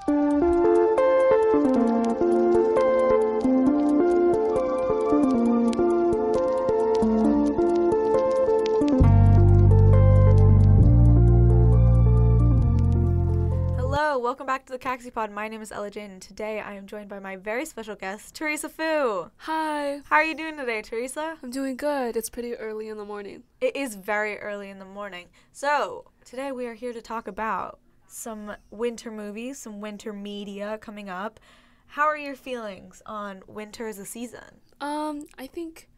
Welcome back to the CaxyPod. My name is Ela Jain, and today I am joined by my very special guest, Theresa Fu. Hi. How are you doing today, Theresa? I'm doing good. It's pretty early in the morning. It is very early in the morning. So, today we are here to talk about some winter movies, some winter media coming up. How are your feelings on winter as a season? I think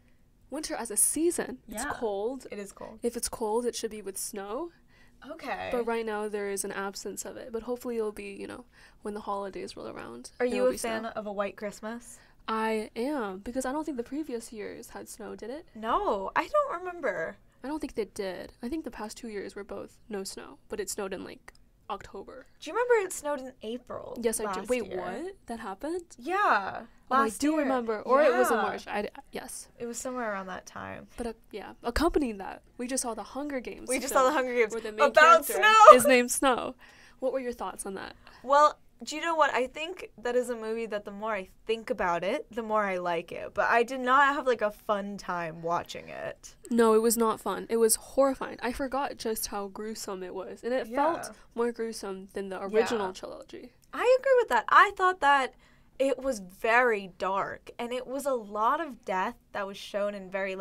winter as a season. Yeah. It's cold. It is cold. If it's cold, it should be with snow. Okay. But right now there is an absence of it. But hopefully it'll be, when the holidays roll around. Are you a fan of a white Christmas? I am, because I don't think the previous years had snow, did it? No, I don't remember. I don't think they did. I think the past 2 years were both no snow, but it snowed in October. Do you remember it snowed in April? Yes, I do. Wait, year? What? That happened? Yeah. I do remember. Or it was in March. Yes. It was somewhere around that time. But accompanying that, we just saw the Hunger Games. We just saw the Hunger Games where the main about character snow. is named Snow. What were your thoughts on that? Well, do you know what? I think that is a movie that the more I think about it, the more I like it. But I did not have a fun time watching it. No, it was not fun. It was horrifying. I forgot just how gruesome it was. And it felt more gruesome than the original trilogy. I agree with that. I thought that it was very dark. And it was a lot of death that was shown in very,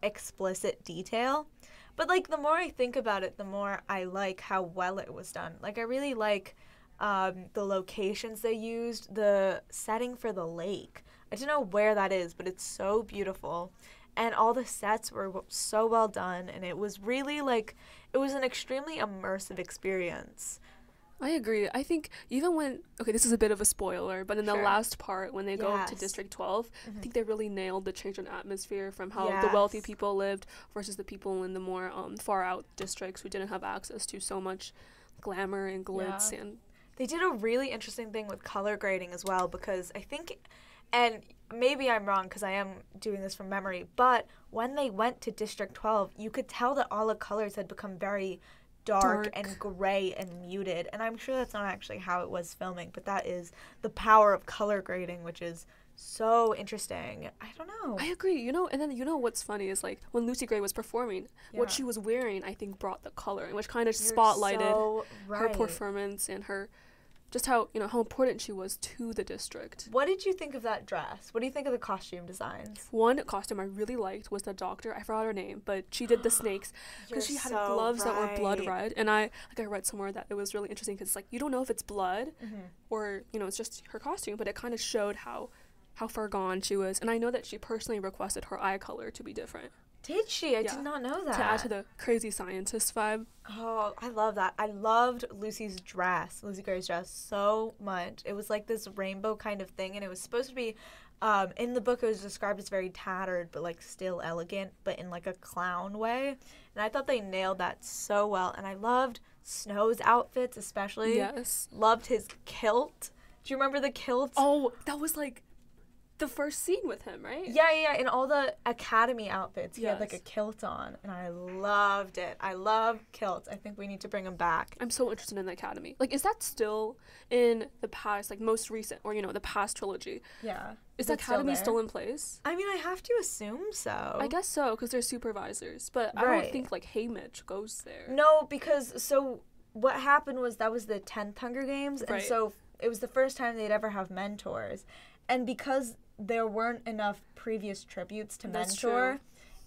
explicit detail. But, the more I think about it, the more I like how well it was done. I really like the locations they used, the setting for the lake. I don't know where that is, but it's so beautiful. And all the sets were so well done, and it was really, it was an extremely immersive experience. I agree. I think even when, this is a bit of a spoiler, but in the last part, when they go up to District 12, I think they really nailed the change in atmosphere from how the wealthy people lived versus the people in the more far out districts who didn't have access to so much glamour and glitz. And they did a really interesting thing with color grading as well, because I think, and maybe I'm wrong because I am doing this from memory, but when they went to District 12, you could tell that all the colors had become very dark and gray and muted. And I'm sure that's not actually how it was filming, but that is the power of color grading, which is so interesting. I don't know. I agree. And then what's funny is when Lucy Gray was performing, what she was wearing, I think, brought the color, which kind of spotlighted her performance and her, just how important she was to the district. What did you think of that dress? What do you think of the costume designs? One costume I really liked was the doctor. I forgot her name, but she did the snakes because she had gloves that were blood red. And I read somewhere that it was really interesting because you don't know if it's blood or it's just her costume, but it kind of showed how far gone she was. And I know that she personally requested her eye color to be different. Did she? I did not know that. To add to the crazy scientist vibe. Oh, I love that. I loved Lucy Gray's dress, so much. It was this rainbow kind of thing, and it was supposed to be, in the book it was described as very tattered, but still elegant, but in a clown way. And I thought they nailed that so well. And I loved Snow's outfits especially. Yes. Loved his kilt. Do you remember the kilt? Oh, that was the first scene with him, right? Yeah, in all the academy outfits, he had a kilt on, and I loved it. I love kilts. I think we need to bring them back. I'm so interested in the academy. Is that still in the past, most recent, or, the past trilogy? Yeah. Is the academy still in place? I mean, I have to assume so. I guess so, because they're supervisors, but I don't think, Haymitch goes there. No, because, what happened was that was the 10th Hunger Games, and so it was the first time they'd ever have mentors. And because there weren't enough previous tributes to mentor,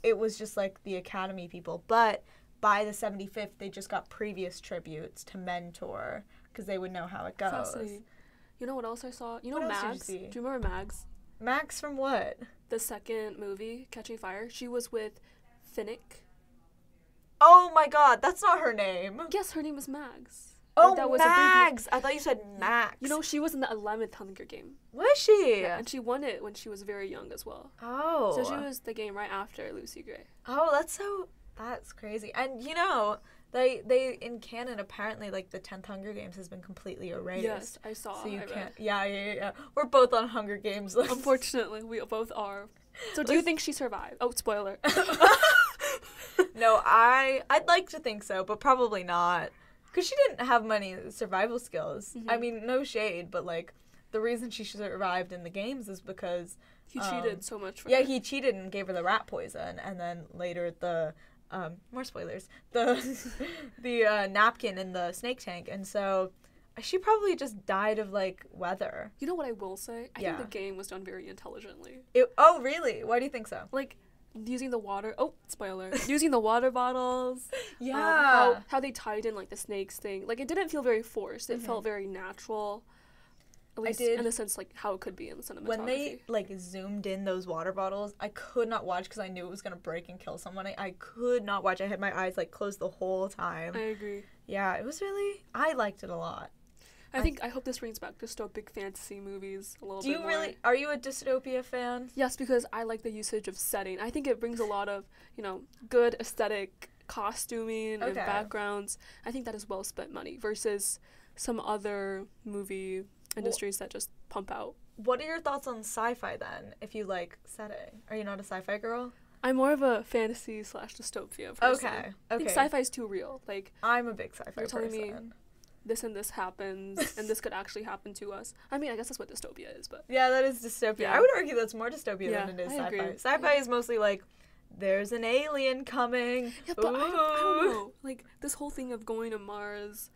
it was just the academy people. But by the 75th, they just got previous tributes to mentor because they would know how it goes. Fascinating. You know what else I saw? What Mags? else did you see? Do you remember Mags? Mags from what? The second movie, Catching Fire. She was with Finnick. Oh my god, that's not her name. Yes, her name is Mags. Oh, that was Mags! I thought you said Max. She was in the 11th Hunger Game. Was she? Yeah, and she won it when she was very young as well. Oh. So she was the game right after Lucy Gray. Oh, that's crazy. And, they in canon, apparently, the 10th Hunger Games has been completely erased. Yes, I saw. So you can't. Yeah. We're both on Hunger Games lists. Unfortunately, we both are. So do you think she survived? Oh, spoiler. No, I'd like to think so, but probably not. Because she didn't have many survival skills. I mean, no shade, but, like, the reason she survived in the games is because... He cheated so much for her. her. Yeah, he cheated and gave her the rat poison, and then later the... more spoilers. The napkin in the snake tank, and so... She probably just died of, like, weather. You know what I will say? I think the game was done very intelligently. Oh, really? Why do you think so? Like, using the water... Oh, spoiler. Using the water bottles. Yeah. How they tied in, like, the snakes thing. Like, it didn't feel very forced. It felt very natural. At least in the sense, like, how it could be in the cinematography. When they, like, zoomed in those water bottles, I could not watch because I knew it was going to break and kill someone. I could not watch. I had my eyes, like, closed the whole time. I agree. Yeah, it was really... I liked it a lot. I hope this brings back dystopic fantasy movies a little bit more. Do you really... Are you a dystopia fan? Yes, because I like the usage of setting. I think it brings a lot of, good aesthetic costuming and backgrounds. I think that is well spent money versus some other movie industries that just pump out. What are your thoughts on sci-fi, then, if you like setting? Are you not a sci-fi girl? I'm more of a fantasy/dystopia person. Okay. I think sci-fi is too real. Like, I'm a big sci-fi you're telling person. Me this and this happens, and this could actually happen to us. I mean, I guess that's what dystopia is, but... Yeah, that is dystopia. Yeah. I would argue that's more dystopia than it is I sci-fi. agree. Sci-fi is mostly like, there's an alien coming. Yeah, but I don't know. Like, this whole thing of going to Mars,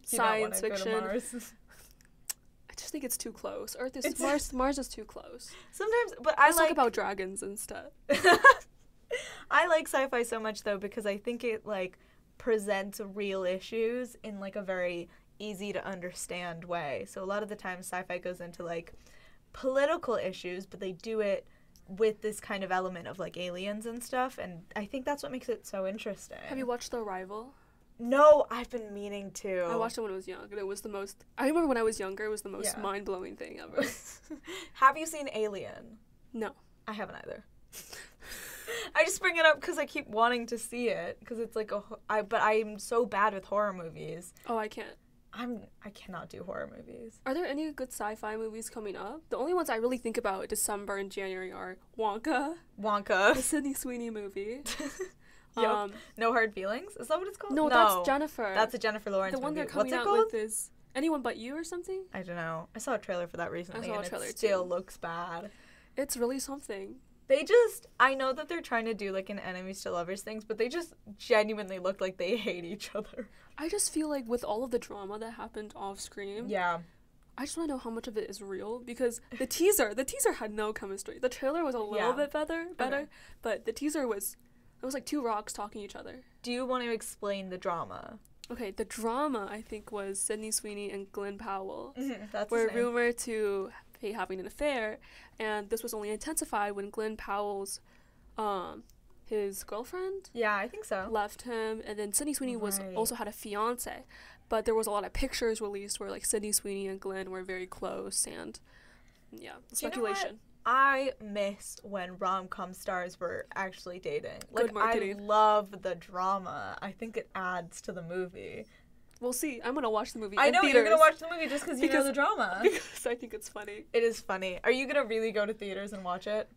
science fiction... Go to Mars? I just think it's too close. Mars is too close. Sometimes, but Let's talk about dragons instead. I like sci-fi so much, though, because I think it, like... presents real issues in like a very easy to understand way. So a lot of the time sci-fi goes into like political issues, but they do it with this kind of element of like aliens and stuff, and I think that's what makes it so interesting. Have you watched The Arrival? No, I've been meaning to. I watched it when I was young, and it was the most... I remember when I was younger, it was the most mind-blowing thing ever. Have you seen Alien? No. I haven't either. I just bring it up because I keep wanting to see it, because it's like but I'm so bad with horror movies. Oh, I can't. I cannot do horror movies. Are there any good sci-fi movies coming up? The only ones I really think about December and January are Wonka. The Sydney Sweeney movie. Yep. No Hard Feelings? Is that what it's called? No, that's Jennifer. That's a Jennifer Lawrence movie. The one movie. they're coming out with is Anyone But You or something? I don't know. I saw a trailer for that recently, and it still looks bad. It's really something. I know that they're trying to do like an enemies to lovers things, but they just genuinely look like they hate each other. I just feel like with all of the drama that happened off screen, I just want to know how much of it is real, because the teaser had no chemistry. The trailer was a little bit better, but the teaser was like two rocks talking to each other. Do you want to explain the drama? Okay, the drama I think was Sydney Sweeney and Glenn Powell were rumored to be having an affair, and this was only intensified when Glenn Powell's his girlfriend I think so left him, and then Sydney Sweeney also had a fiance, but there was a lot of pictures released where like Sydney Sweeney and Glenn were very close, and speculation. You know, I missed when rom-com stars were actually dating. Good marketing. I love the drama. I think it adds to the movie. We'll see. I'm gonna watch the movie. I know theaters. you're gonna watch the movie just because you know the drama. Because I think it's funny. It is funny. Are you gonna really go to theaters and watch it?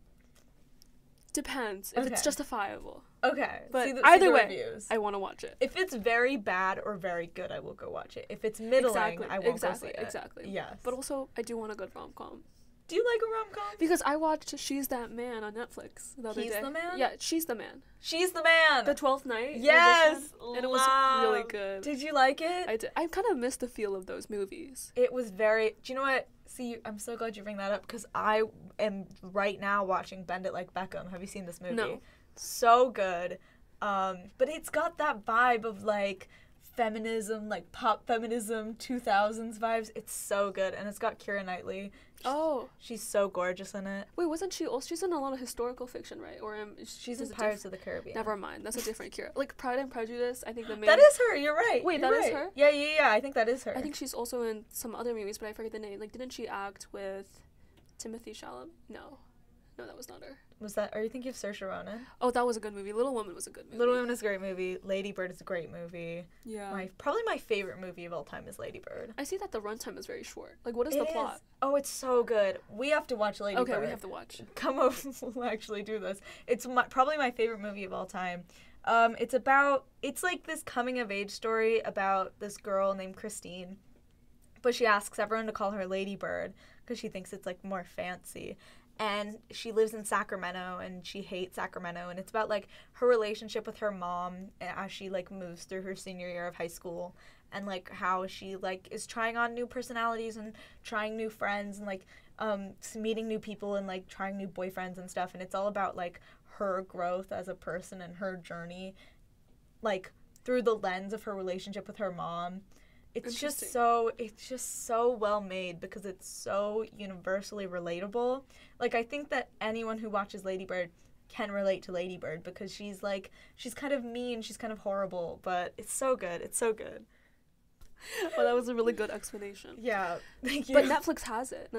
Depends if it's justifiable. Okay, but either way, reviews. I want to watch it. If it's very bad or very good, I will go watch it. If it's middling, I won't go see it. Exactly. Yes. But also, I do want a good rom-com. Do you like a rom-com? Because I watched She's That Man on Netflix the other day. He's the Man? Yeah, She's the Man. She's the Man! The 12th Night Yes! edition, and it was really good. Did you like it? I did. I kind of missed the feel of those movies. It was very... Do you know what? See, I'm so glad you bring that up, because I am right now watching Bend It Like Beckham. Have you seen this movie? No. So good. But it's got that vibe of, like... feminism, like pop feminism, 2000s vibes. It's so good, and it's got Keira Knightley. She's so gorgeous in it. Wait, wasn't she also? She's in a lot of historical fiction, right? Or she's in Pirates of the Caribbean. Never mind, that's a different Keira. Like Pride and Prejudice, I think the main. That is her. You're right. Wait, that is her? Yeah. I think that is her. I think she's also in some other movies, but I forget the name. Like, didn't she act with Timothy Chalamet? No, that was not her. Was that? Are you thinking of Saoirse Ronan? Oh, that was a good movie. Little Women was a good movie. Little Women is a great movie. Lady Bird is a great movie. Yeah. Probably my favorite movie of all time is Lady Bird. I see that the runtime is very short. Like, what is the plot? Oh, it's so good. We have to watch Lady Bird. Okay, we have to watch. Come over. We'll actually do this. It's probably my favorite movie of all time. It's like this coming of age story about this girl named Christine, but she asks everyone to call her Ladybird because she thinks it's like more fancy. And she lives in Sacramento, and she hates Sacramento, and it's about like her relationship with her mom as she like moves through her senior year of high school, and like how she like is trying on new personalities and trying new friends and like meeting new people and like trying new boyfriends and stuff. And it's all about like her growth as a person and her journey, like through the lens of her relationship with her mom. It's just so well made because it's so universally relatable. Like, I think that anyone who watches Lady Bird can relate to Lady Bird because she's kind of mean, she's kind of horrible, but it's so good. It's so good. Well, that was a really good explanation. Yeah, thank you. But Netflix has it.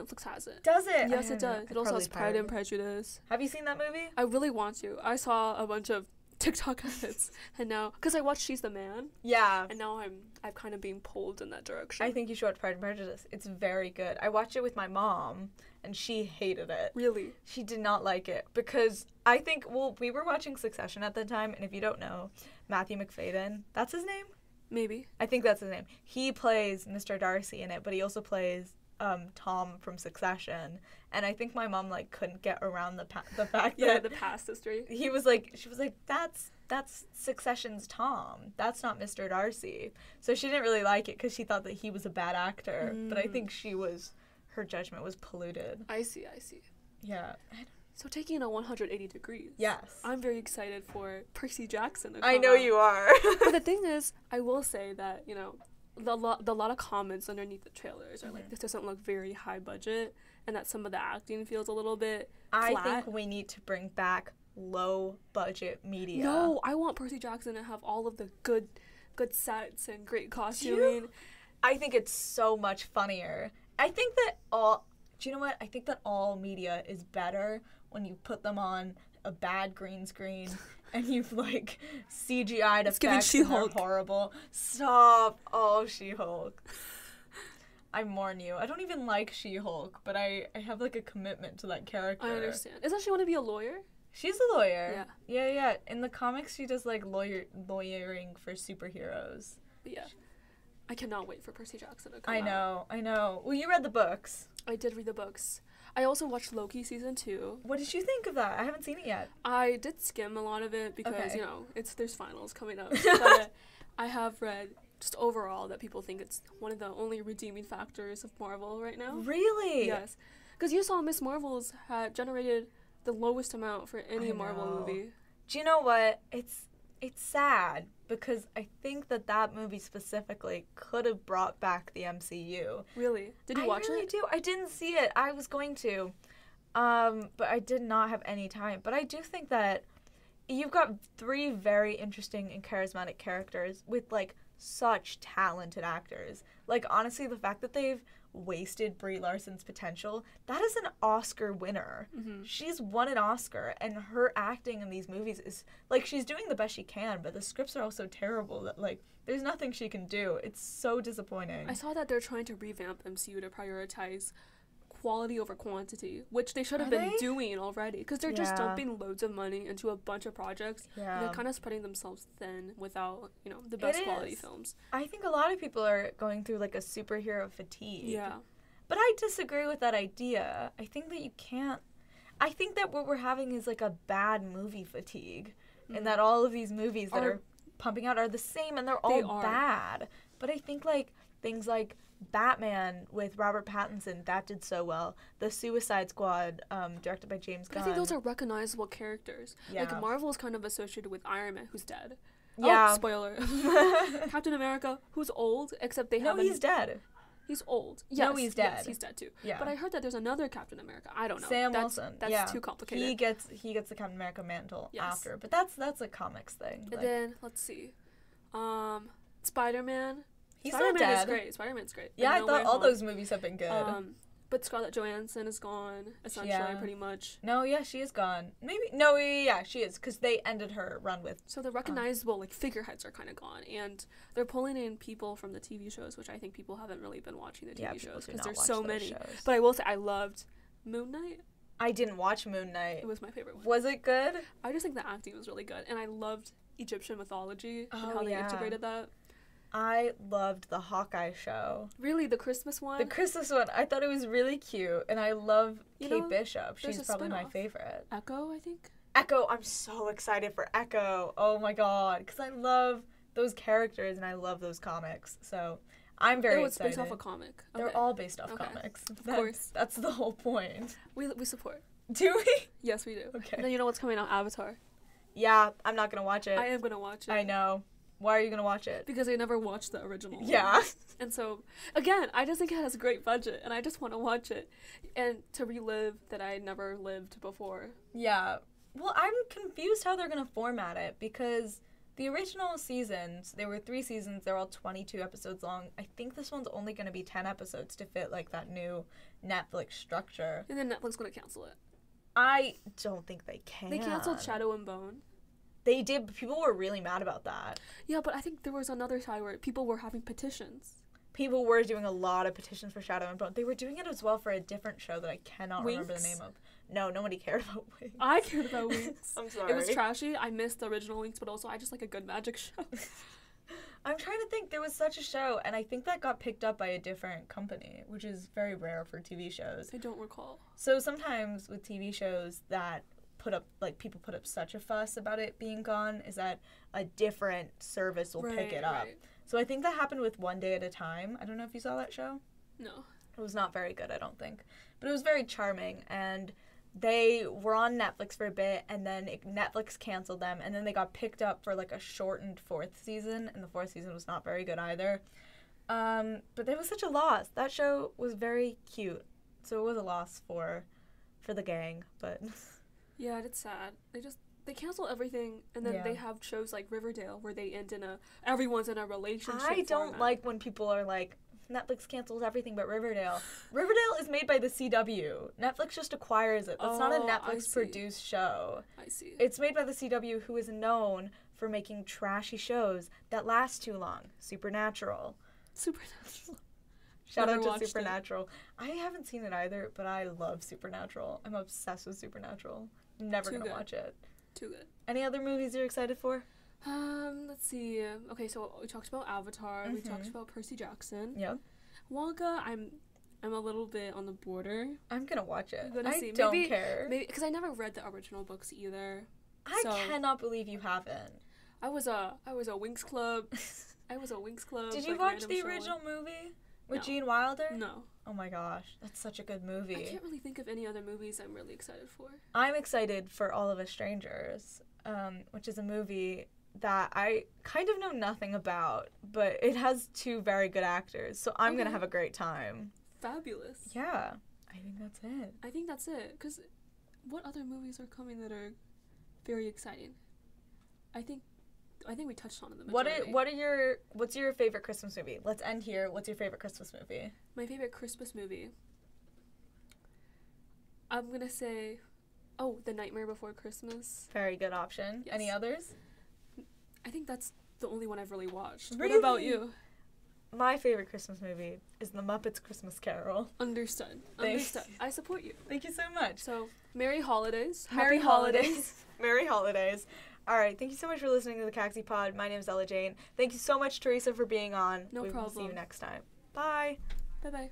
Does it? Yes, it does. It also has Pride and Prejudice. Have you seen that movie? I really want to. I saw a bunch of TikTok edits, and now because I watched She's the Man. Yeah. And now I'm kind of being pulled in that direction. I think you should watch Pride and Prejudice. It's very good. I watched it with my mom, and she hated it. Really? She did not like it because I think we were watching Succession at the time, and if you don't know, Matthew McFadyen, that's his name? Maybe. I think that's his name. He plays Mr. Darcy in it, but he also plays Tom from Succession. And I think my mom like couldn't get around the fact that the past history. She was like that's Succession's Tom. That's not Mr. Darcy. So she didn't really like it because she thought that he was a bad actor. But I think her judgment was polluted. I see. Yeah. So taking a 180 degrees. Yes. I'm very excited for Percy Jackson to come I know out. you are. But the thing is, I will say that, you know, the lot of comments underneath the trailers are like, this doesn't look very high budget, and that some of the acting feels a little bit flat. I think we need to bring back low budget media. No, I want Percy Jackson to have all of the good sets and great costuming. I think it's so much funnier. I think that do you know what? I think that all media is better when you put them on a bad green screen and you've like CGI'd effects and they're horrible. Stop. Oh, She-Hulk. I mourn you. I don't even like She-Hulk, but I have like a commitment to that character. I understand. Doesn't she want to be a lawyer? She's a lawyer. Yeah. In the comics, she does like lawyering for superheroes. But yeah. I cannot wait for Percy Jackson to come out. I know. Well, you read the books. I did read the books. I also watched Loki season 2. What did you think of that? I haven't seen it yet. I did skim a lot of it because, you know, there's finals coming up. But I have read just overall that people think it's one of the only redeeming factors of Marvel right now. Really? Yes. Because you saw Miss Marvel's had generated the lowest amount for any Marvel movie. Do you know what? It's sad because I think that movie specifically could have brought back the MCU. Really? Did you watch it? I really do. I didn't see it. I was going to. But I did not have any time. But I do think that you've got 3 very interesting and charismatic characters with, like, such talented actors. Like, honestly, the fact that they've wasted Brie Larson's potential, that is an Oscar winner. She's won an Oscar, and her acting in these movies is, like, she's doing the best she can, but the scripts are also terrible that, like, there's nothing she can do. It's so disappointing. I saw that they're trying to revamp MCU to prioritize quality over quantity, which they should have been doing already, because they're just dumping loads of money into a bunch of projects. And they're kind of spreading themselves thin without, you know, the best quality films. I think a lot of people are going through like a superhero fatigue. Yeah. But I disagree with that idea. I think that you can't. I think that what we're having is like a bad movie fatigue, and that all of these movies that are pumping out are the same, and they're all bad. But I think like things like Batman with Robert Pattinson, that did so well. The Suicide Squad, directed by James Gunn. I think those are recognizable characters. Yeah. Like, Marvel is kind of associated with Iron Man, who's dead. Yeah. Oh, spoiler. Captain America, who's old, except they have... No, he's dead. He's old. Yes, no, he's dead. Yes, he's dead too. Yeah. But I heard that there's another Captain America. I don't know. Sam Wilson. That's too complicated. He gets the Captain America mantle after, but that's a comics thing. And then let's see, Spider-Man. He's Spider-Man not dead. is great. Spider-Man's great. Yeah, I thought all those movies have been good. But Scarlett Johansson is gone, essentially, pretty much. No, yeah, she is gone. Maybe, no, yeah, she is, because they ended her run with... So the recognizable, like, figureheads are kind of gone, and they're pulling in people from the TV shows, which I think people haven't really been watching the TV shows, because there's so many. Shows. But I will say, I loved Moon Knight. I didn't watch Moon Knight. It was my favorite one. Was it good? I just think the acting was really good, and I loved Egyptian mythology and Oh, how they yeah. integrated that. I loved the Hawkeye show. Really, the Christmas one? The Christmas one, I thought it was really cute, and I love You Kate know, Bishop. there's She's a probably my spin-off. favorite. Echo, I think? Echo, I'm so excited for Echo. Oh my god, because I love those characters and I love those comics. So I'm very It's excited. based off a comic. They're Okay. all based off Okay. comics. Of course. That's the whole point. We support. Do we? Yes, we do. Okay. And then you know what's coming out? Avatar. Yeah, I'm not gonna watch it. I am going to watch it. I know. Why are you gonna watch it? Because I never watched the original. Yeah. And so, again, I just think it has a great budget, and I just want to watch it. And to relive that I never lived before. Yeah. Well, I'm confused how they're gonna format it, because the original seasons, there were 3 seasons, they're all 22 episodes long. I think this one's only gonna be 10 episodes to fit, like, that new Netflix structure. And then Netflix going to cancel it. I don't think they can. They canceled Shadow and Bone. They did, but people were really mad about that. Yeah, but I think there was another side where people were having petitions. People were doing a lot of petitions for Shadow and Bone. They were doing it as well for a different show that I cannot remember the name of. No, nobody cared about Winx. I cared about Winx. I'm sorry. It was trashy. I missed the original Winx, but also I just like a good magic show. I'm trying to think. There was such a show, and I think that got picked up by a different company, which is very rare for TV shows. I don't recall. So sometimes with TV shows that people put up such a fuss about it being gone, is that a different service will pick it up. Right. So I think that happened with One Day at a Time. I don't know if you saw that show. No. It was not very good, I don't think. But it was very charming, and they were on Netflix for a bit, and then Netflix canceled them, and then they got picked up for, like, a shortened 4th season, and the 4th season was not very good either. But it was such a loss. That show was very cute, so it was a loss for the gang, but... Yeah, it's sad. They cancel everything, and then they have shows like Riverdale where they end everyone's in a relationship I don't format. like when people are like, Netflix cancels everything but Riverdale. Riverdale is made by the CW. Netflix just acquires it. That's not a Netflix-produced show. I see. It's made by the CW, who is known for making trashy shows that last too long. Supernatural. Shout Never out to watched Supernatural. I haven't seen it either, but I love Supernatural. I'm obsessed with Supernatural. I'm never going to watch it. Too good. Any other movies you're excited for? Let's see. Okay, so we talked about Avatar. We talked about Percy Jackson. Yep. Wonka, I'm a little bit on the border. I'm gonna watch it. See. Don't care. Maybe because I never read the original books either. I cannot believe you haven't. I was a Winx Club. Did you watch the original movie with Gene Wilder? No. Oh my gosh, that's such a good movie. I can't really think of any other movies I'm really excited for. I'm excited for All of Us Strangers, which is a movie that I kind of know nothing about, but it has 2 very good actors, so I'm gonna have a great time. Fabulous. Yeah, I think that's it. I think that's it, because what other movies are coming that are very exciting? I think we touched on it. The majority. What's your favorite Christmas movie? Let's end here. What's your favorite Christmas movie? My favorite Christmas movie. I'm gonna say, The Nightmare Before Christmas. Very good option. Yes. Any others? I think that's the only one I've really watched. Really? What about you? My favorite Christmas movie is The Muppets Christmas Carol. Understood. I support you. Thank you so much. So, Merry Holidays. Merry Holidays. Merry Holidays. All right, thank you so much for listening to the CaxyPod. My name is Ela Jain. Thank you so much, Theresa, for being on. No problem. See you next time. Bye. Bye-bye.